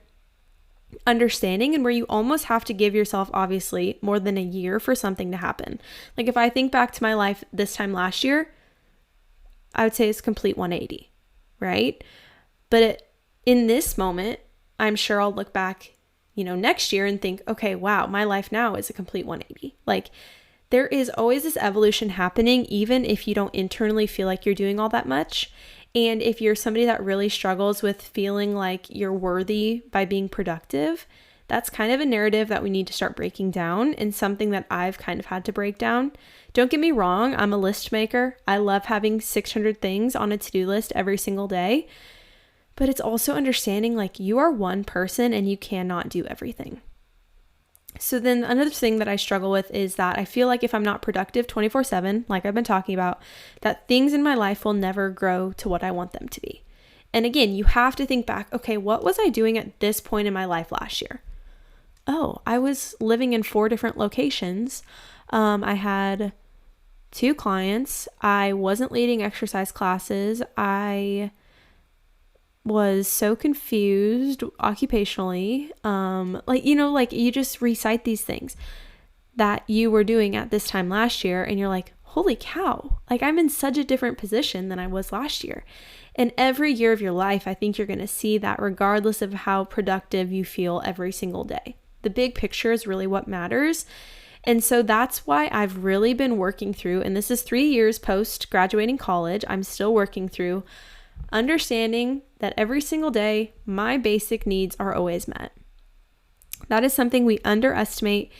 understanding, and where you almost have to give yourself obviously more than a year for something to happen. Like if I think back to my life this time last year, I would say it's complete 180, right? But in this moment, I'm sure I'll look back, next year and think, okay, wow, my life now is a complete 180. Like there is always this evolution happening, even if you don't internally feel like you're doing all that much. And if you're somebody that really struggles with feeling like you're worthy by being productive, that's kind of a narrative that we need to start breaking down, and something that I've kind of had to break down. Don't get me wrong, I'm a list maker. I love having 600 things on a to-do list every single day. But it's also understanding like you are one person and you cannot do everything. So then another thing that I struggle with is that I feel like if I'm not productive 24/7, like I've been talking about, that things in my life will never grow to what I want them to be. And again, you have to think back, okay, what was I doing at this point in my life last year? Oh, I was living in 4 different locations. I had 2 clients. I wasn't leading exercise classes. I was so confused occupationally. You just recite these things that you were doing at this time last year, and you're like, holy cow, like I'm in such a different position than I was last year. And every year of your life, I think you're going to see that regardless of how productive you feel every single day. The big picture is really what matters. And so that's why I've really been working through, and this is 3 years post graduating college, I'm still working through understanding that every single day, my basic needs are always met. That is something we underestimate,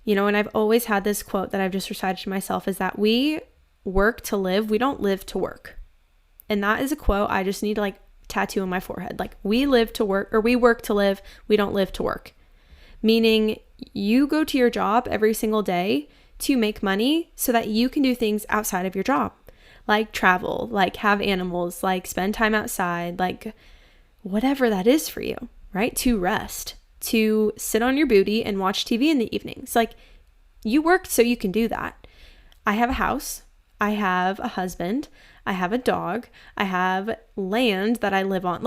and I've always had this quote that I've just recited to myself, is that we work to live, we don't live to work. And that is a quote I just need to tattoo on my forehead. Like we live to work, or we work to live, we don't live to work. Meaning you go to your job every single day to make money so that you can do things outside of your job. Like travel, like have animals, like spend time outside, like whatever that is for you, right? To rest, to sit on your booty and watch TV in the evenings. Like you work so you can do that. I have a house, I have a husband, I have a dog, I have land that I live on.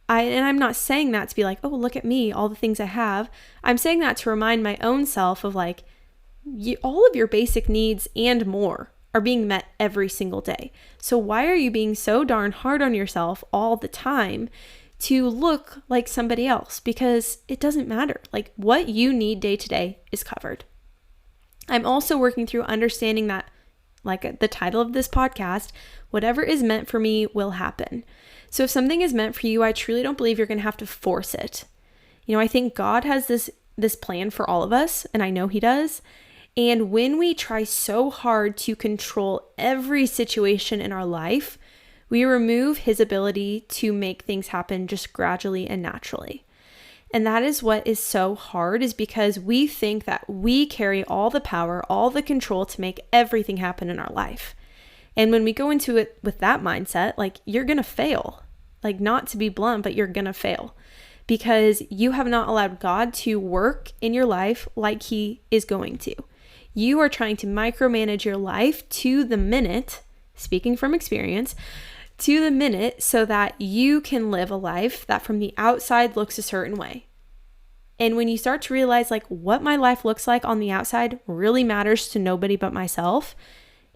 And I'm not saying that to be like, oh, look at me, all the things I have. I'm saying that to remind my own self of all of your basic needs and more are being met every single day. So why are you being so darn hard on yourself all the time to look like somebody else? Because it doesn't matter. Like what you need day to day is covered. I'm also working through understanding that, like the title of this podcast, whatever is meant for me will happen. So if something is meant for you, I truly don't believe you're going to have to force it. I think God has this plan for all of us, and I know He does. And when we try so hard to control every situation in our life, we remove His ability to make things happen just gradually and naturally. And that is what is so hard, is because we think that we carry all the power, all the control to make everything happen in our life. And when we go into it with that mindset, like, you're going to fail. Like, not to be blunt, but you're going to fail because you have not allowed God to work in your life like he is going to. You are trying to micromanage your life to the minute, speaking from experience, to the minute so that you can live a life that from the outside looks a certain way. And when you start to realize like what my life looks like on the outside really matters to nobody but myself,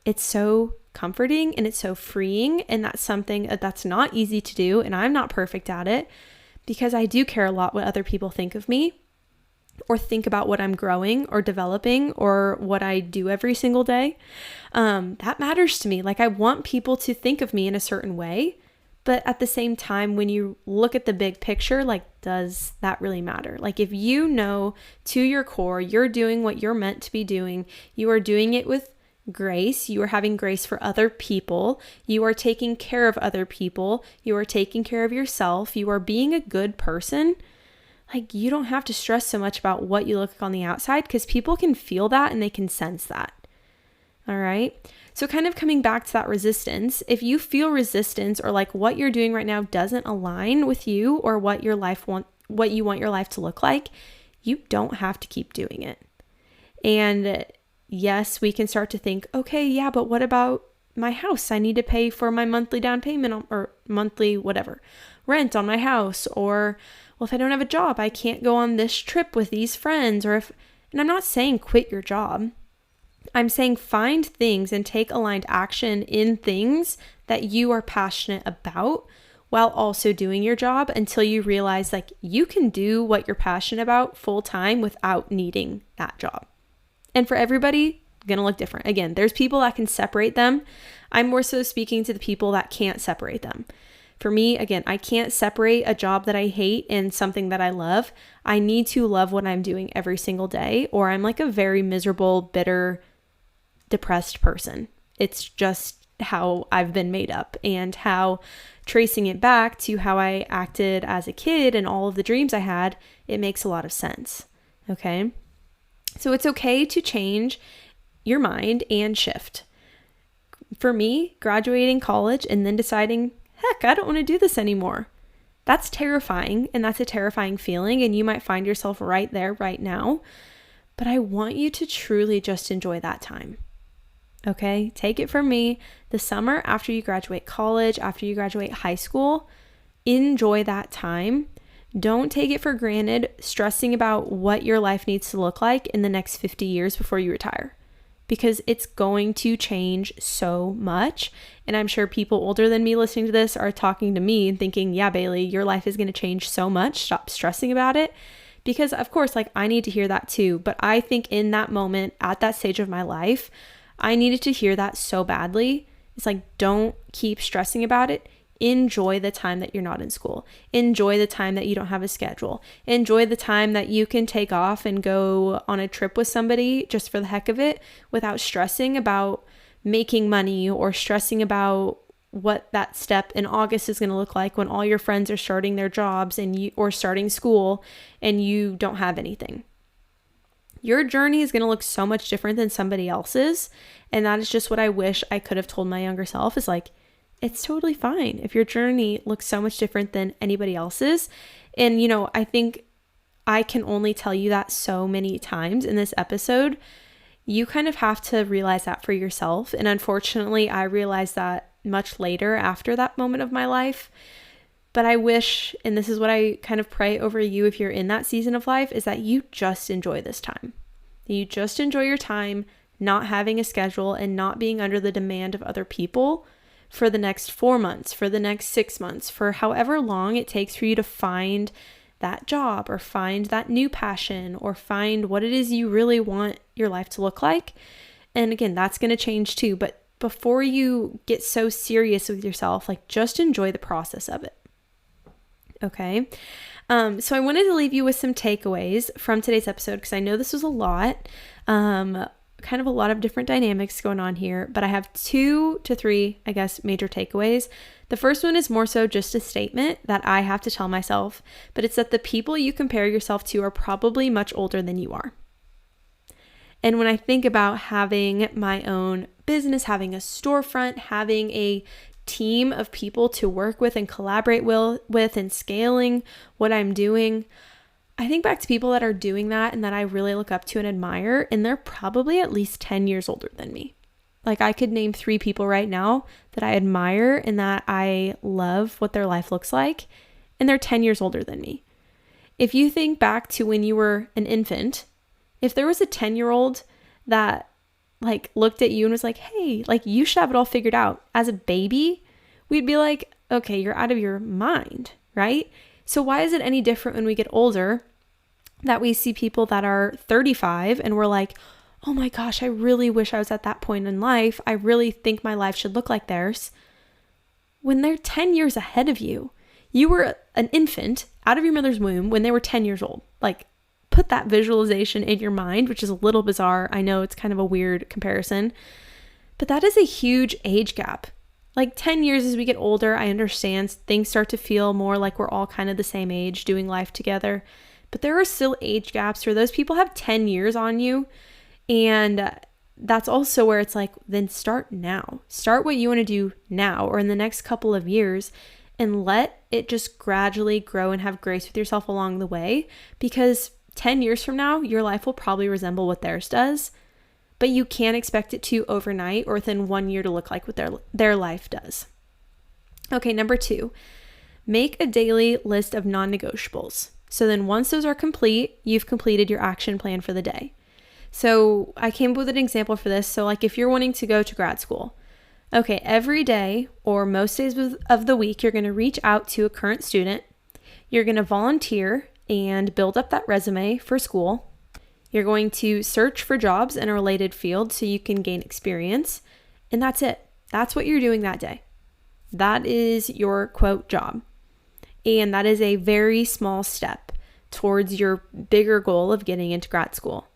it's so comforting and it's so freeing. And that's something that's not easy to do. And I'm not perfect at it because I do care a lot what other people think of me or think about what I'm growing or developing or what I do every single day. That matters to me. Like, I want people to think of me in a certain way. But at the same time, when you look at the big picture, like, does that really matter? Like, if you know to your core, you're doing what you're meant to be doing, you are doing it with grace, you are having grace for other people, you are taking care of other people, you are taking care of yourself, you are being a good person, like, you don't have to stress so much about what you look like on the outside because people can feel that and they can sense that. All right. So kind of coming back to that resistance, if you feel resistance or like what you're doing right now doesn't align with you or what you want your life to look like, you don't have to keep doing it. And yes, we can start to think, okay, yeah, but what about my house? I need to pay for my monthly down payment or monthly whatever, rent on my house. Or, well, if I don't have a job, I can't go on this trip with these friends. And I'm not saying quit your job. I'm saying find things and take aligned action in things that you are passionate about while also doing your job until you realize like you can do what you're passionate about full time without needing that job. And for everybody, it's going to look different. Again, there's people that can separate them. I'm more so speaking to the people that can't separate them. For me, again, I can't separate a job that I hate and something that I love. I need to love what I'm doing every single day, or I'm like a very miserable, bitter, depressed person. It's just how I've been made up, and how tracing it back to how I acted as a kid and all of the dreams I had, it makes a lot of sense. Okay. So it's okay to change your mind and shift. For me, graduating college and then deciding, heck, I don't want to do this anymore. That's terrifying, and that's a terrifying feeling, and you might find yourself right there right now. But I want you to truly just enjoy that time. Okay, take it from me. The summer after you graduate college, after you graduate high school, enjoy that time. Don't take it for granted, stressing about what your life needs to look like in the next 50 years before you retire, because it's going to change so much. And I'm sure people older than me listening to this are talking to me and thinking, yeah, Bailey, your life is going to change so much. Stop stressing about it. Because of course, like, I need to hear that too. But I think in that moment, at that stage of my life, I needed to hear that so badly. It's like, don't keep stressing about it. Enjoy the time that you're not in school. Enjoy the time that you don't have a schedule. Enjoy the time that you can take off and go on a trip with somebody just for the heck of it without stressing about making money or stressing about what that step in August is going to look like when all your friends are starting their jobs or starting school and you don't have anything. Your journey is going to look so much different than somebody else's. And that is just what I wish I could have told my younger self, is like, it's totally fine if your journey looks so much different than anybody else's. And, I think I can only tell you that so many times in this episode. You kind of have to realize that for yourself. And unfortunately, I realized that much later after that moment of my life. But I wish, and this is what I kind of pray over you if you're in that season of life, is that you just enjoy this time. You just enjoy your time not having a schedule and not being under the demand of other people for the next 4 months, for the next 6 months, for however long it takes for you to find that job or find that new passion or find what it is you really want your life to look like. And again, that's going to change too. But before you get so serious with yourself, like, just enjoy the process of it. Okay. So I wanted to leave you with some takeaways from today's episode, because I know this was a lot, kind of a lot of different dynamics going on here, but I have 2 to 3, I guess, major takeaways. The first one is more so just a statement that I have to tell myself, but it's that the people you compare yourself to are probably much older than you are. And when I think about having my own business, having a storefront, having a team of people to work with and collaborate with and scaling what I'm doing, I think back to people that are doing that and that I really look up to and admire, and they're probably at least 10 years older than me. Like, I could name 3 people right now that I admire and that I love what their life looks like, and they're 10 years older than me. If you think back to when you were an infant, if there was a 10-year-old that like looked at you and was like, hey, like you should have it all figured out as a baby, we'd be like, okay, you're out of your mind, right? So why is it any different when we get older that we see people that are 35 and we're like, oh my gosh, I really wish I was at that point in life. I really think my life should look like theirs. When they're 10 years ahead of you, you were an infant out of your mother's womb when they were 10 years old. Like, put that visualization in your mind, which is a little bizarre. I know it's kind of a weird comparison, but that is a huge age gap. Like 10 years as we get older, I understand things start to feel more like we're all kind of the same age doing life together, but there are still age gaps where those people have 10 years on you. And that's also where it's like, then start now. Start what you want to do now or in the next couple of years, and let it just gradually grow and have grace with yourself along the way, because 10 years from now, your life will probably resemble what theirs does, but you can't expect it to overnight or within 1 year to look like what their life does. Okay, number 2, make a daily list of non-negotiables. So then once those are complete, you've completed your action plan for the day. So I came up with an example for this. So like if you're wanting to go to grad school, okay, every day or most days of the week, you're going to reach out to a current student. You're going to volunteer and build up that resume for school. You're going to search for jobs in a related field so you can gain experience. And that's it. That's what you're doing that day. That is your quote job. And that is a very small step towards your bigger goal of getting into grad school.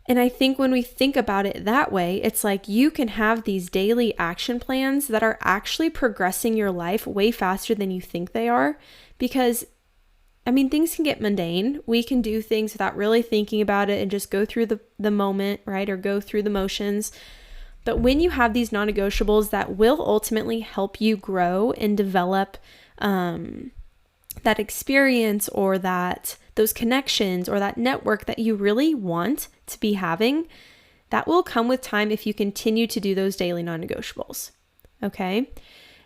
And I think when we think about it that way, it's like you can have these daily action plans that are actually progressing your life way faster than you think they are, because I mean, things can get mundane. We can do things without really thinking about it and just go through the moment, right? Or go through the motions. But when you have these non-negotiables that will ultimately help you grow and develop that experience or those connections or that network that you really want to be having, that will come with time if you continue to do those daily non-negotiables. Okay.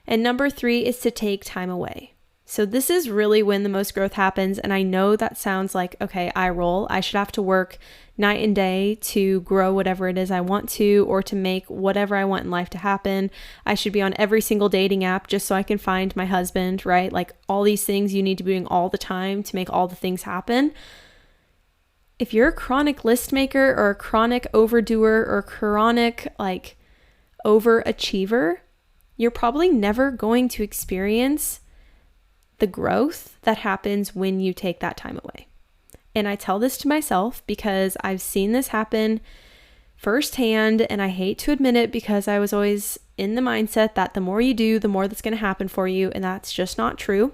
And number 3 is to take time away. So this is really when the most growth happens. And I know that sounds like, okay, I roll. I should have to work night and day to grow whatever it is I want to, or to make whatever I want in life to happen. I should be on every single dating app just so I can find my husband, right? Like all these things you need to be doing all the time to make all the things happen. If you're a chronic list maker or a chronic overdoer or chronic like overachiever, you're probably never going to experience the growth that happens when you take that time away. And I tell this to myself because I've seen this happen firsthand, and I hate to admit it because I was always in the mindset that the more you do, the more that's going to happen for you, and that's just not true.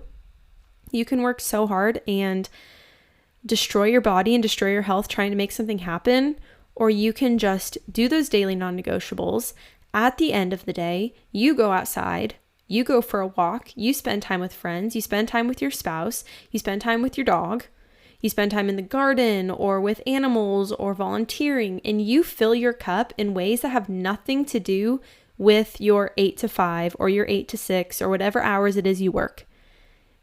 You can work so hard and destroy your body and destroy your health trying to make something happen, or you can just do those daily non-negotiables. At the end of the day, you go outside, you go for a walk, you spend time with friends, you spend time with your spouse, you spend time with your dog, you spend time in the garden or with animals or volunteering, and you fill your cup in ways that have nothing to do with your 8 to 5 or your 8 to 6 or whatever hours it is you work.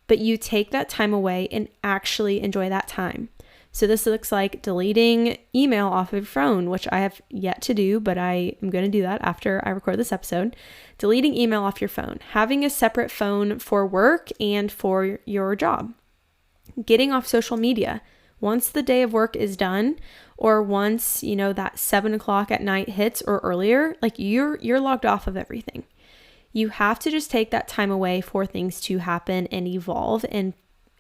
But you take that time away and actually enjoy that time. So this looks like deleting email off of your phone, which I have yet to do, but I am going to do that after I record this episode. Deleting email off your phone, having a separate phone for work and for your job. Getting off social media. Once the day of work is done, or once, that 7 o'clock at night hits or earlier, like you're logged off of everything. You have to just take that time away for things to happen and evolve and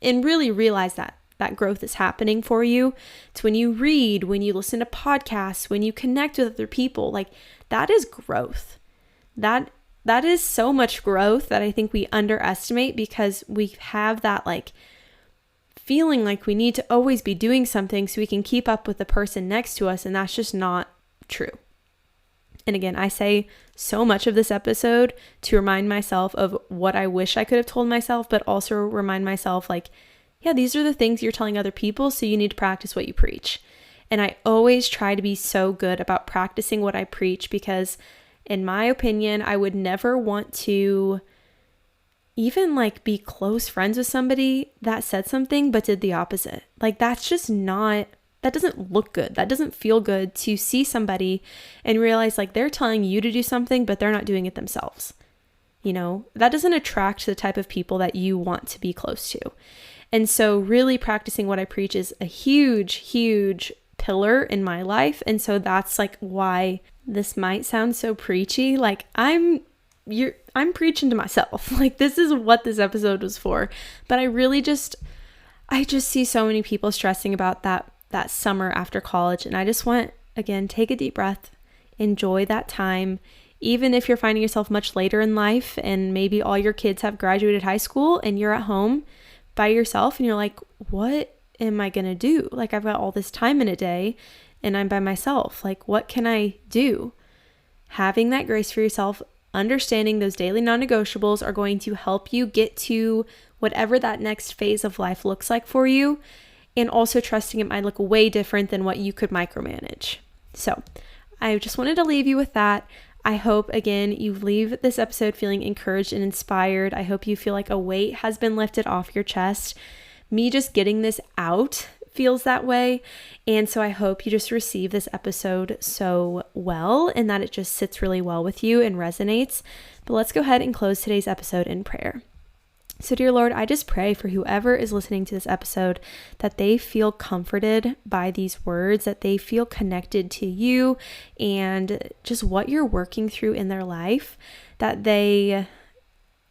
really realize that growth is happening for you. It's when you read, when you listen to podcasts, when you connect with other people, like that is growth. That is so much growth that I think we underestimate because we have that like feeling like we need to always be doing something so we can keep up with the person next to us, and that's just not true. And again, I say so much of this episode to remind myself of what I wish I could have told myself, but also remind myself like, yeah, these are the things you're telling other people, so you need to practice what you preach. And I always try to be so good about practicing what I preach because in my opinion, I would never want to even like be close friends with somebody that said something but did the opposite. Like that's just not, that doesn't look good. That doesn't feel good to see somebody and realize like they're telling you to do something, but they're not doing it themselves. You know, that doesn't attract the type of people that you want to be close to. And so really practicing what I preach is a huge, huge pillar in my life. And so that's like why this might sound so preachy. Like I'm preaching to myself. Like this is what this episode was for. But I just see so many people stressing about that summer after college. And I just want, again, take a deep breath, enjoy that time. Even if you're finding yourself much later in life and maybe all your kids have graduated high school and you're at home by yourself and you're like, what am I going to do? Like I've got all this time in a day and I'm by myself. Like what can I do? Having that grace for yourself, understanding those daily non-negotiables are going to help you get to whatever that next phase of life looks like for you. And also trusting it might look way different than what you could micromanage. So I just wanted to leave you with that. I hope, again, you leave this episode feeling encouraged and inspired. I hope you feel like a weight has been lifted off your chest. Me just getting this out feels that way. And so I hope you just receive this episode so well and that it just sits really well with you and resonates. But let's go ahead and close today's episode in prayer. So dear Lord, I just pray for whoever is listening to this episode that they feel comforted by these words, that they feel connected to you and just what you're working through in their life, that they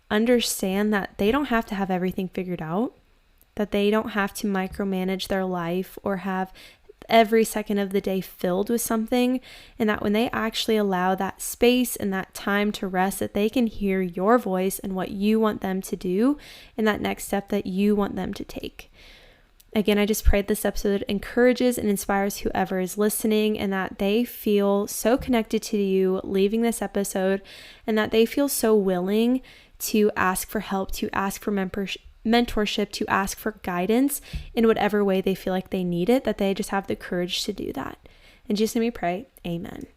understand that they don't have to have everything figured out, that they don't have to micromanage their life or have every second of the day filled with something, and that when they actually allow that space and that time to rest, that they can hear your voice and what you want them to do and that next step that you want them to take. Again, I just pray this episode encourages and inspires whoever is listening and that they feel so connected to you leaving this episode and that they feel so willing to ask for help, to ask for mentorship, to ask for guidance in whatever way they feel like they need it, that they just have the courage to do that. In Jesus' name we pray, amen.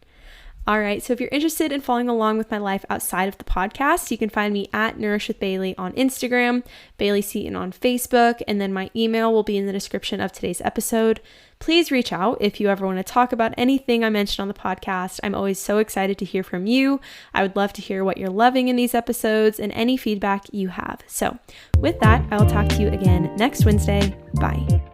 All right, so if you're interested in following along with my life outside of the podcast, you can find me at Nourish with Bailey on Instagram, Bailey Seaton on Facebook, and then my email will be in the description of today's episode. Please reach out if you ever want to talk about anything I mentioned on the podcast. I'm always so excited to hear from you. I would love to hear what you're loving in these episodes and any feedback you have. So with that, I will talk to you again next Wednesday. Bye.